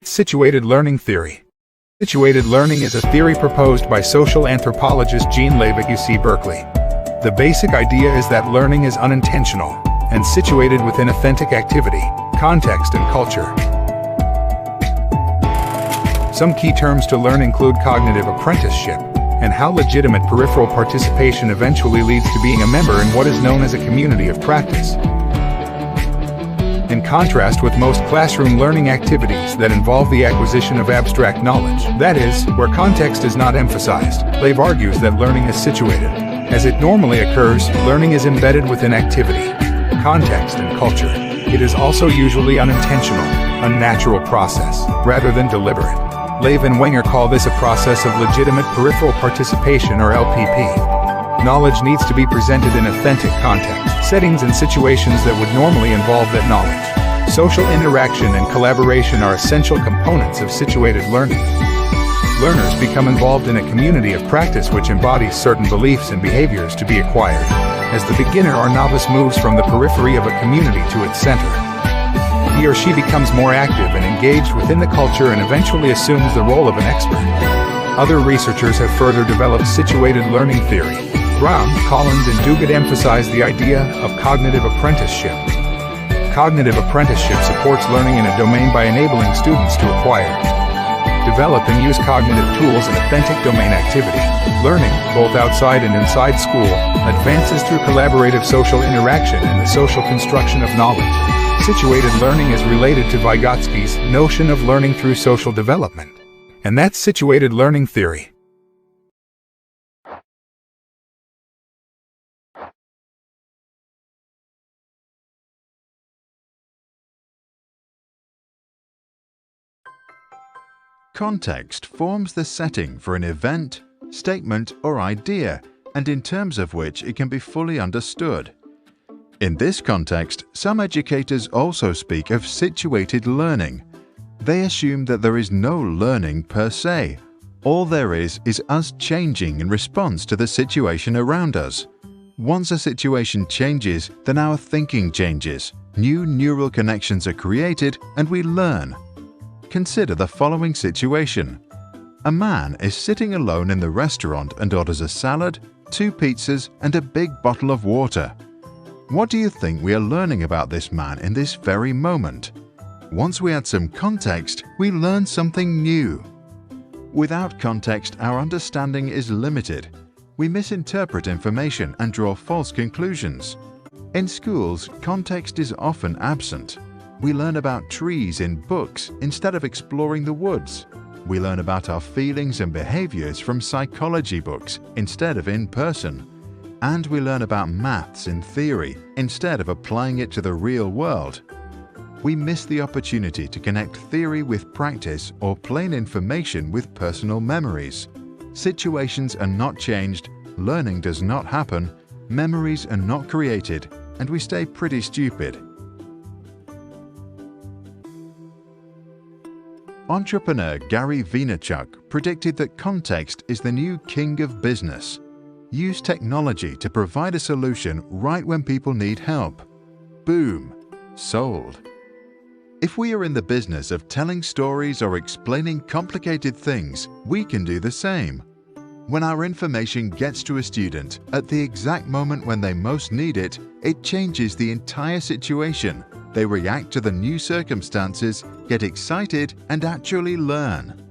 Situated learning theory. Situated learning is a theory proposed by social anthropologist Jean Leavitt, UC Berkeley. The basic idea is that learning is unintentional and situated within authentic activity, context, and culture. Some key terms to learn include cognitive apprenticeship and how legitimate peripheral participation eventually leads to being a member in what is known as a community of practice. In contrast with most classroom learning activities that involve the acquisition of abstract knowledge, that is, where context is not emphasized, Leavitt argues that learning is situated. As it normally occurs, learning is embedded within activity, context, and culture. It is also usually unintentional, a natural process, rather than deliberate. Leavitt and Wenger call this a process of legitimate peripheral participation, or LPP. Knowledge needs to be presented in authentic context, settings, and situations that would normally involve that knowledge. Social interaction and collaboration are essential components of situated learning. Learners become involved in a community of practice which embodies certain beliefs and behaviors to be acquired. As the beginner or novice moves from the periphery of a community to its center, he or she becomes more active and engaged within the culture and eventually assumes the role of an expert. Other researchers have further developed situated learning theory. Brown, Collins, and Duguid emphasize the idea of cognitive apprenticeship. Cognitive apprenticeship supports learning in a domain by enabling students to acquire, develop, and use cognitive tools in authentic domain activity. Learning, both outside and inside school, advances through collaborative social interaction and the social construction of knowledge. Situated learning is related to Vygotsky's notion of learning through social development. And that's situated learning theory. Context forms the setting for an event, statement, or idea, and in terms of which it can be fully understood. In this context, some educators also speak of situated learning. They assume that there is no learning per se. All there is us changing in response to the situation around us. Once a situation changes, then our thinking changes. New neural connections are created, and we learn. Consider the following situation. A man is sitting alone in the restaurant and orders a salad, 2 pizzas, and a big bottle of water. What do you think we are learning about this man in this very moment? Once we add some context, we learn something new. Without context, our understanding is limited. We misinterpret information and draw false conclusions. In schools, context is often absent. We learn about trees in books instead of exploring the woods. We learn about our feelings and behaviors from psychology books instead of in person. And we learn about maths in theory instead of applying it to the real world. We miss the opportunity to connect theory with practice or plain information with personal memories. Situations are not changed, learning does not happen, memories are not created, and we stay pretty stupid. Entrepreneur Gary Vaynerchuk predicted that context is the new king of business. Use technology to provide a solution right when people need help. Boom! Sold. If we are in the business of telling stories or explaining complicated things, we can do the same. When our information gets to a student at the exact moment when they most need it, it changes the entire situation. They react to the new circumstances, get excited, and actually learn.